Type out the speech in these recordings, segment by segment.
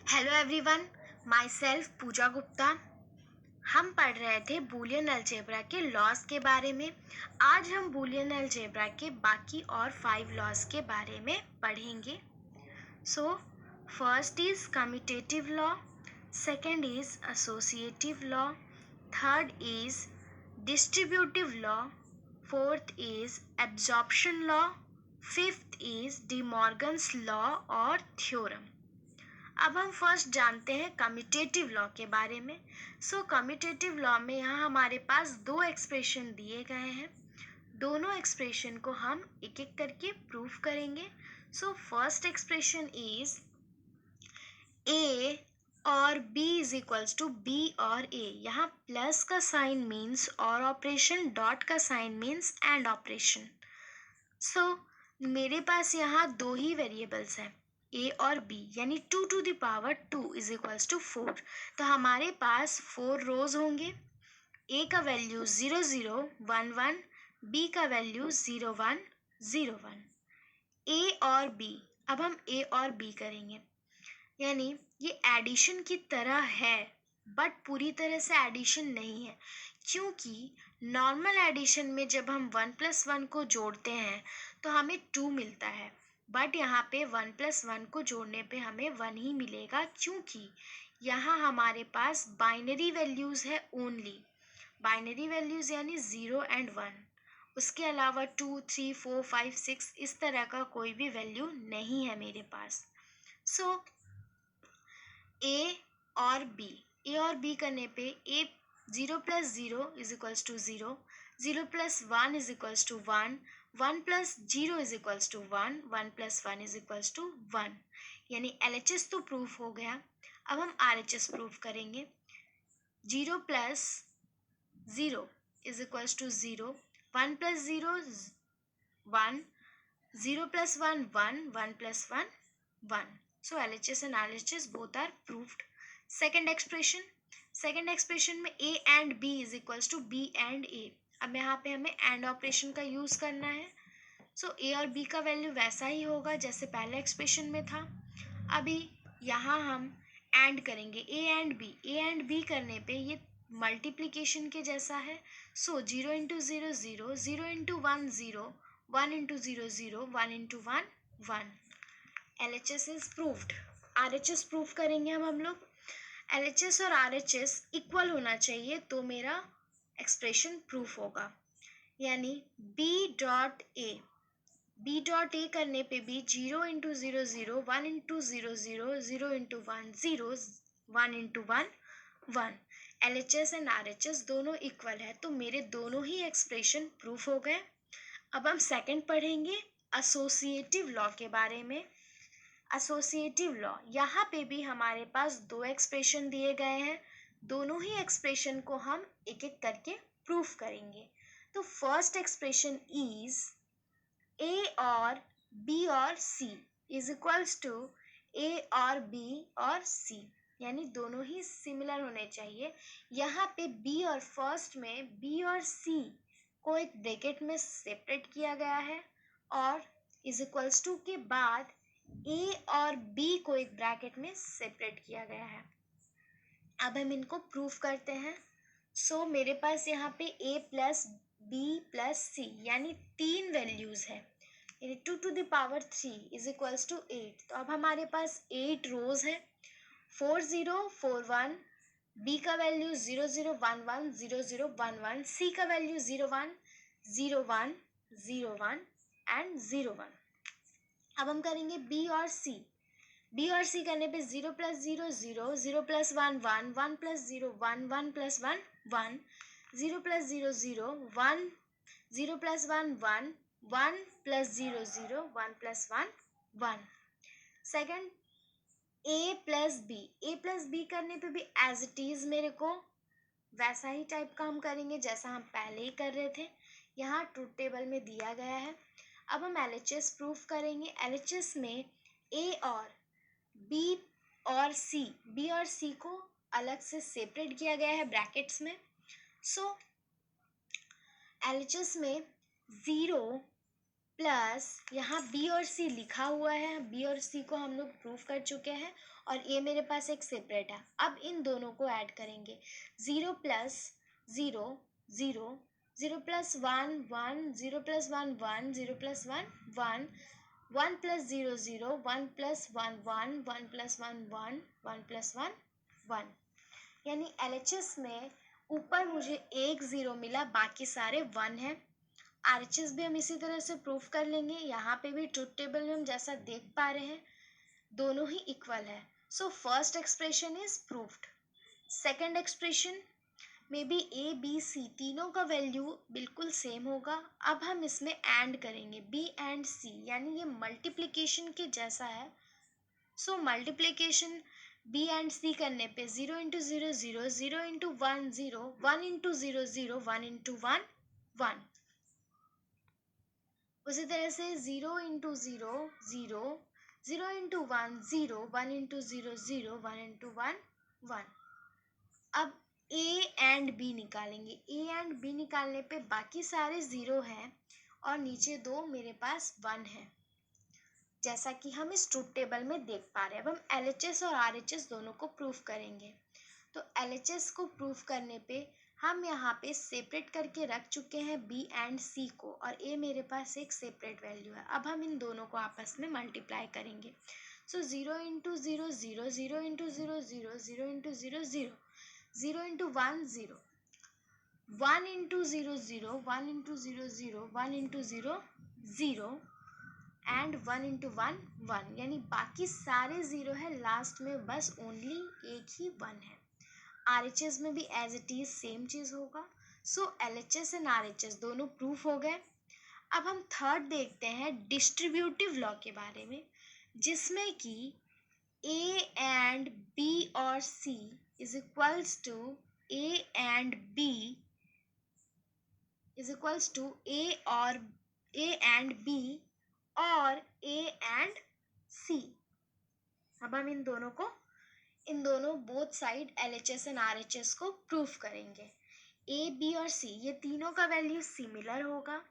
Hello everyone, my self पूजा गुप्ता। हम पढ़ रहे थे बूलियन अलजेब्रा के लॉज के बारे में। आज हम बूलियन अलजेब्रा के बाकी और 5 लॉज के बारे में पढ़ेंगे। So first is commutative law, second is associative law, third is distributive law, fourth is absorption law, fifth is D Morgan's law और थ्योरम। अब हम फर्स्ट जानते हैं कम्यूटेटिव लॉ के बारे में। कम्यूटेटिव लॉ में यहाँ हमारे पास दो एक्सप्रेशन दिए गए हैं। दोनों एक्सप्रेशन को हम एक एक करके प्रूफ करेंगे। फर्स्ट एक्सप्रेशन इज ए और B is equals to B और ए। यहाँ प्लस का साइन मीन्स और ऑपरेशन, डॉट का साइन मीन्स एंड ऑपरेशन। मेरे पास यहाँ दो ही वेरिएबल्स हैं, ए और बी, यानी 2 to the power 2 is equals to 4। तो हमारे पास 4 रोज होंगे। ए का वैल्यू 0 0 1 1, बी का वैल्यू 0 1 0 1। ए और बी, अब हम ए और बी करेंगे, यानी ये एडिशन की तरह है बट पूरी तरह से एडिशन नहीं है, क्योंकि नॉर्मल एडिशन में जब हम 1 + 1 को जोड़ते हैं तो हमें 2 मिलता है, बट यहाँ पे 1 + 1 को जोड़ने पे हमें 1 ही मिलेगा, क्योंकि यहाँ हमारे पास बाइनरी वैल्यूज़ है ओनली। बाइनरी वैल्यूज़ यानी 0 and 1। उसके अलावा 2 3 4 5 6 इस तरह का कोई भी वैल्यू नहीं है मेरे पास। ए और बी करने पे A 0 + 0 is equals to 0, 0 + 1 is equals to 1, 1 + 0 is equals to 1, 1 + 1 is equals to 1। यानी LHS तो प्रूफ हो गया। अब हम RHS प्रूफ करेंगे। 0 + 0 is equals to 0, 1 + 0 1, 0 + 1 1, 1 + 1 1। LHS and RHS both are proved. Second expression में A and B is equals to B and A। अब यहाँ पे हमें AND ऑपरेशन का यूज करना है। A और B का वैल्यू वैसा ही होगा जैसे पहले एक्सप्रेशन में था। अभी यहाँ हम AND करेंगे A and B करने पे ये मल्टीप्लिकेशन के जैसा है। 0 × 0 0, 0 × 1 0, 1 × 0 0, 1 × 1 1। LHS is proved. RHS proof करेंगे अब हम लोग। LHS और RHS इक्वल होना चाहिए तो मेरा एक्सप्रेशन प्रूफ होगा, यानी B.A करने पे भी 0 × 0 0, 1 × 0 0, 0 × 1 0, 1 × 1 1। LHS एंड RHS दोनों इक्वल है तो मेरे दोनों ही एक्सप्रेशन प्रूफ हो गए। अब हम सेकंड पढ़ेंगे एसोसिएटिव लॉ के बारे में। एसोसिएटिव लॉ, यहाँ पे भी हमारे पास दो एक्सप्रेशन दिए गए हैं। दोनों ही एक्सप्रेशन को हम एक एक करके प्रूफ करेंगे। तो फर्स्ट एक्सप्रेशन इज ए और बी और सी इज इक्वल्स टू ए और बी और सी, यानी दोनों ही सिमिलर होने चाहिए। यहाँ पे बी और फर्स्ट में बी और सी को एक ब्रैकेट में सेपरेट किया गया है और इज इक्वल्स टू के बाद ए और बी को एक ब्रैकेट में सेपरेट किया गया है। अब हम इनको प्रूफ करते हैं। मेरे पास यहाँ पे a + b + c यानी 3 वैल्यूज है, यानी 2 to the power 3 is equals to 8। तो अब हमारे पास 8 रोज है। 4 0 4 1, b का वैल्यू 0 0 1 1 0 0 1 1, c का वैल्यू 0 1 0 1 0 1 एंड 0 1। अब हम करेंगे बी और सी करने पे 0 + 0 0, 0 + 1 1, 1 + 0 1, 1 + 1 1, 0 + 0 0 1, 0 + 1 1, 1 + 0 0, 1 + 1 1। सेकंड A + B करने पे भी एज इट इज मेरे को वैसा ही टाइप का हम करेंगे जैसा हम पहले ही कर रहे थे। यहाँ ट्रूथ टेबल में दिया गया है। अब हम LHS प्रूफ करेंगे। LHS में A और बी और सी को अलग से सेपरेट किया गया है ब्रैकेट्स में। LHS में 0 प्लस यहाँ बी और सी लिखा हुआ है, बी और सी को हम लोग प्रूफ कर चुके हैं और ए मेरे पास एक सेपरेट है। अब इन दोनों को ऐड करेंगे, 0 plus 0 0, 0 plus 1 1, 0 plus 1 1, 0 plus 1 1, 1 plus 0 0, 1 plus 1 1, 1 plus 1 1, 1 plus 1 1। यानी LHS में ऊपर मुझे एक 0 मिला, बाकी सारे 1 हैं। RHS भी हम इसी तरह से प्रूफ कर लेंगे। यहाँ पे भी ट्रुथ टेबल में हम जैसा देख पा रहे हैं दोनों ही इक्वल है। So first expression is proofed. Second expression में भी A B C तीनों का वैल्यू बिल्कुल सेम होगा। अब हम इसमें एंड करेंगे B एंड C, यानी ये मल्टीप्लिकेशन के जैसा है। सो मल्टीप्लिकेशन B एंड C करने पे 0 इंटू 0 0, 0 इंटू 1 0, 1 इंटू 0 0, 1 इंटू 1 1। उसी तरह से 0 इंटू 0 0, 0 इंटू 1 0, 1 इंटू 0 0, 1 इंटू 1 1। अब A एंड B निकालेंगे। A एंड B निकालने पे बाकी सारे 0 हैं और नीचे दो मेरे पास 1 है, जैसा कि हम इस ट्रुथ टेबल में देख पा रहे हैं। अब हम LHS और RHS दोनों को प्रूफ करेंगे। तो LHS को प्रूफ करने पे हम यहाँ पे सेपरेट करके रख चुके हैं B एंड C को, और A मेरे पास एक सेपरेट वैल्यू है। अब हम इन दोनों को आपस में मल्टीप्लाई करेंगे। सो 0 into 0 0, 0 into 0 0, 0 into 0 0, 0 into 1 0, 1 into 0 0, 1 into 0 0, 1 into 0 0 and 1 into 1 1। यानी बाकी सारे 0 है, लास्ट में बस ओनली एक ही 1 है। RHS में भी एज इट इज सेम चीज़ होगा। सो LHS एंड RHS दोनों प्रूफ हो गए। अब हम थर्ड देखते हैं डिस्ट्रीब्यूटिव लॉ के बारे में, जिसमें कि A एंड B और C is equals to A and B is equals to A और A एंड B और A एंड C। अब हम इन दोनों both side LHS and RHS को प्रूफ करेंगे। A B और C ये तीनों का वैल्यू सिमिलर होगा।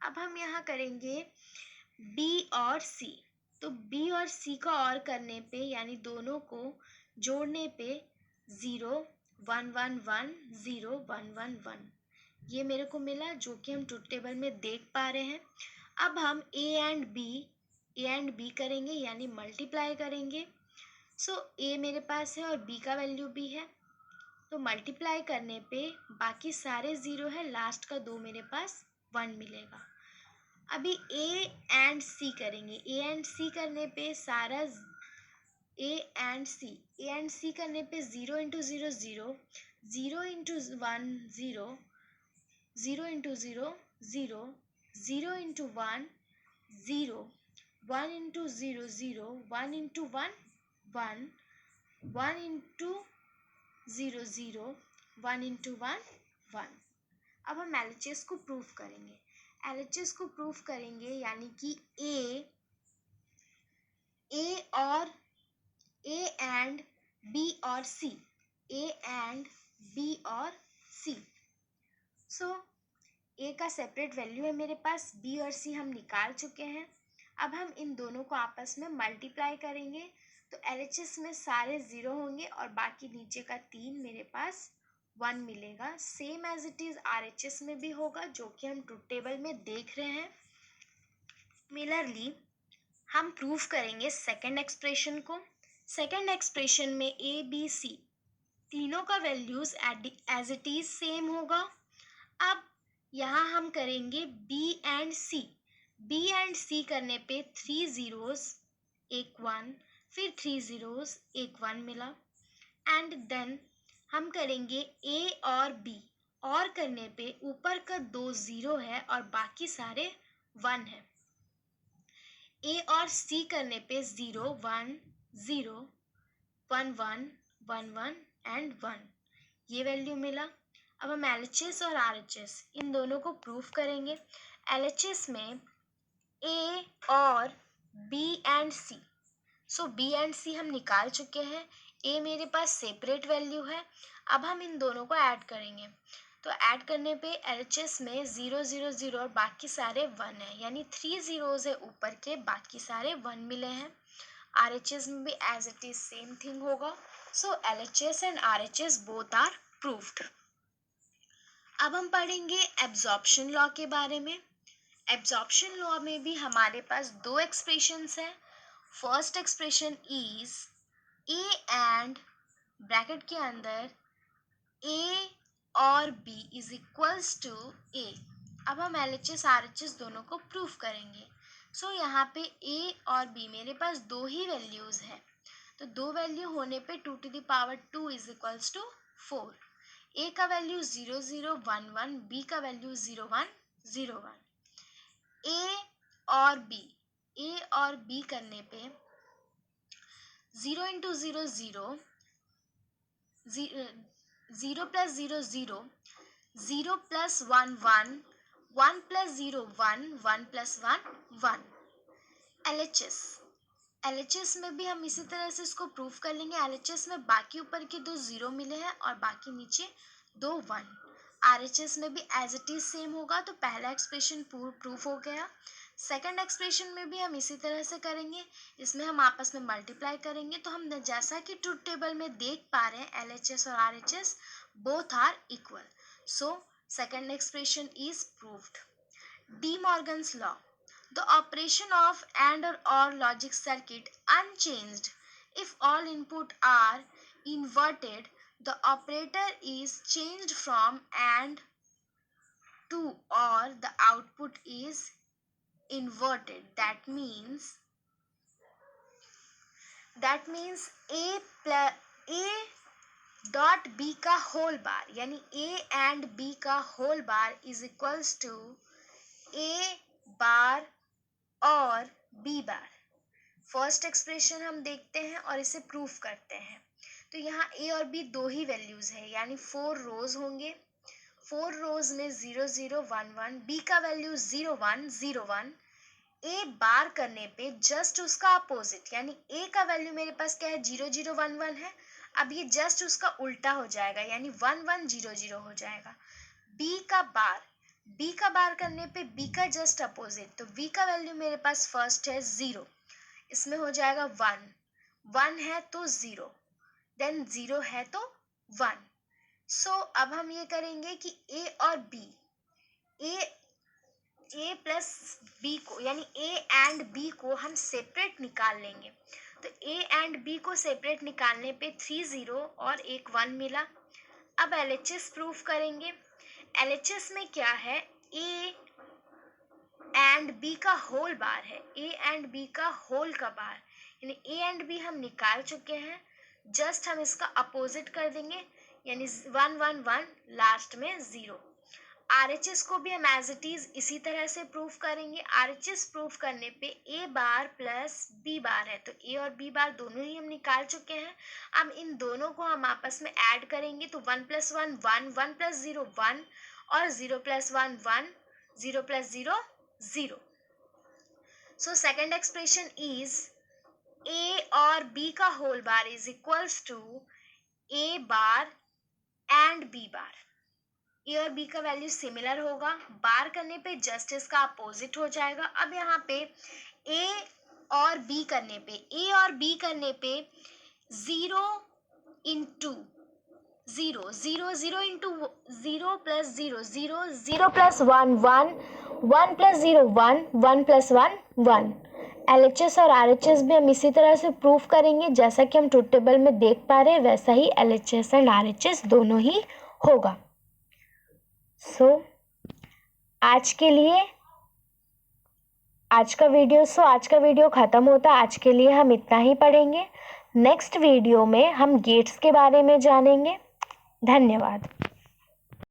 अब हम यहाँ करेंगे B और C। तो B और C का और करने पे, यानी दोनों को जोड़ने पे 0 1 1 1 0 1 1 1 ये मेरे को मिला, जो कि हम ट्रुथ टेबल में देख पा रहे हैं। अब हम A एंड B करेंगे, यानी मल्टीप्लाई करेंगे। सो A मेरे पास है और B का वैल्यू भी है, तो मल्टीप्लाई करने पे बाकी सारे 0 है, लास्ट का 2 मेरे पास 1 मिलेगा। अभी A एंड C करेंगे। A एंड C करने पे सारा A एंड C करने पे 0 into 0 0, 0 into 1 0, 0 into 0 0, 0 into 1 0, 1 into 0 0, 1 into 1 1, 1 into 0 0, 1 into 1 1। अब हम LHS को प्रूफ करेंगे। LHS को प्रूफ करेंगे यानी कि A एंड B और C, A एंड B और C। सो A का सेपरेट वैल्यू है मेरे पास, B और C हम निकाल चुके हैं। अब हम इन दोनों को आपस में मल्टीप्लाई करेंगे, तो LHS में सारे 0 होंगे और बाकी नीचे का 3 मेरे पास 1 मिलेगा। Same as it is RHS में भी होगा, जो कि हम ट्रुथ टेबल में देख रहे हैं। सिमिलरली हम प्रूफ करेंगे सेकंड एक्सप्रेशन को। सेकंड एक्सप्रेशन में A B C तीनों का values as it is same होगा। अब यहाँ हम करेंगे B and C। B and C करने पे 3 zeros एक 1, फिर 3 zeros एक 1 मिला। एंड देन हम करेंगे A और B, और करने पे ऊपर का 2 0 है और बाकी सारे 1 है। A और C करने पे 0 1 0, 1 1 1 1 एंड 1 ये वैल्यू मिला। अब हम LHS और RHS इन दोनों को प्रूफ करेंगे। LHS में A और B and C, so B and C हम निकाल चुके हैं। A मेरे पास सेपरेट वैल्यू है। अब हम इन दोनों को ऐड करेंगे। तो ऐड करने पे LHS में 0 0 0 और बाकी सारे 1 है, यानी 3 zeros है ऊपर के, बाकी सारे 1 मिले हैं। RHS में भी as it is same thing होगा। So LHS and RHS both are proved. अब हम पढ़ेंगे एब्जॉर्प्शन लॉ के बारे में। एब्जॉर्प्शन लॉ में भी हमारे पास दो एक्सप्रेशंस हैं। First expression is A and bracket के अंदर ए और बी इज इक्वल्स टू ए। अब हम LHS RHS दोनों को प्रूफ करेंगे। सो यहाँ पे ए और बी मेरे पास दो ही वैल्यूज हैं, तो दो वैल्यू होने पे 2 to the power 2 is equals to 4। A का वैल्यू 0 0 1 1, बी का वैल्यू 0 1 0 1। ए और बी करने पे 0 into 0 0, 0 plus 0 0, 0 plus 1 1, 1 plus 0 1, 1 plus 1 1। LHS में भी हम इसी तरह से इसको प्रूफ कर लेंगे। LHS में बाकी ऊपर के दो 0 मिले हैं और बाकी नीचे दो 1। RHS में भी एज इट इज सेम होगा, तो पहला एक्सप्रेशन प्रूफ हो गया। सेकंड एक्सप्रेशन में भी हम इसी तरह से करेंगे, इसमें हम आपस में मल्टीप्लाई करेंगे। तो हम जैसा कि ट्रुथ टेबल में देख पा रहे हैं LHS और RHS both are equal, so second expression is proved. De Morgan's law, the operation of AND or logic circuit unchanged if all input are inverted, the operator is changed from AND to OR, the output is inverted. That means A dot B का whole bar, यानी A and B का whole bar is equals to A bar और B bar. First expression हम देखते हैं और इसे proof करते हैं। तो यहाँ ए और बी दो ही वैल्यूज है, यानी 4 रोज होंगे। 4 रोज में 0 0 1 1, बी का वैल्यू 0 1 0 1। ए बार करने पे जस्ट उसका अपोजिट, यानी ए का वैल्यू मेरे पास क्या है 0 0 1 1 है, अब ये जस्ट उसका उल्टा हो जाएगा, यानी 1 1 0 0 हो जाएगा। बी का बार करने पे बी का जस्ट अपोजिट, तो बी का वैल्यू मेरे पास फर्स्ट है 0, इसमें हो जाएगा 1, 1 है तो 0, देन 0 है तो 1। सो अब हम ये करेंगे कि ए और बी, ए प्लस बी को, यानी ए एंड बी को हम सेपरेट निकाल लेंगे। तो ए एंड बी को सेपरेट निकालने पे 3 0 और एक 1 मिला। अब LHS प्रूफ करेंगे। LHS में क्या है, ए एंड बी का होल बार है, ए एंड बी का होल का बार, यानी ए एंड बी हम निकाल चुके हैं, जस्ट हम इसका अपोजिट कर देंगे, यानी 1 1 1, लास्ट में 0। RHS को भी हम एज इट इज इसी तरह से प्रूफ करेंगे। RHS प्रूफ करने पे ए बार प्लस बी बार है, तो ए और बी बार दोनों ही हम निकाल चुके हैं। अब इन दोनों को हम आपस में ऐड करेंगे, तो 1 + 1 1, 1 + 0 1 और 0 + 1 1, 0 + 0 0। So second expression is A और बी का whole bar is equals to A bar and B bar. A और बी का वैल्यू सिमिलर होगा, बार करने पे जस्ट इसका अपोजिट हो जाएगा। अब यहाँ पे ए और बी करने पे 0 into 0 0 0 into 0 plus 0 0 0 plus 1 1 1 plus 0 1 1 plus 1 1। LHS और RHS भी हम इसी तरह से प्रूफ करेंगे, जैसा कि हम ट्रुथ टेबल में देख पा रहे हैं वैसा ही LHS एंड RHS दोनों ही होगा। सो आज का वीडियो ख़त्म होता। आज के लिए हम इतना ही पढ़ेंगे। नेक्स्ट वीडियो में हम गेट्स के बारे में जानेंगे। धन्यवाद।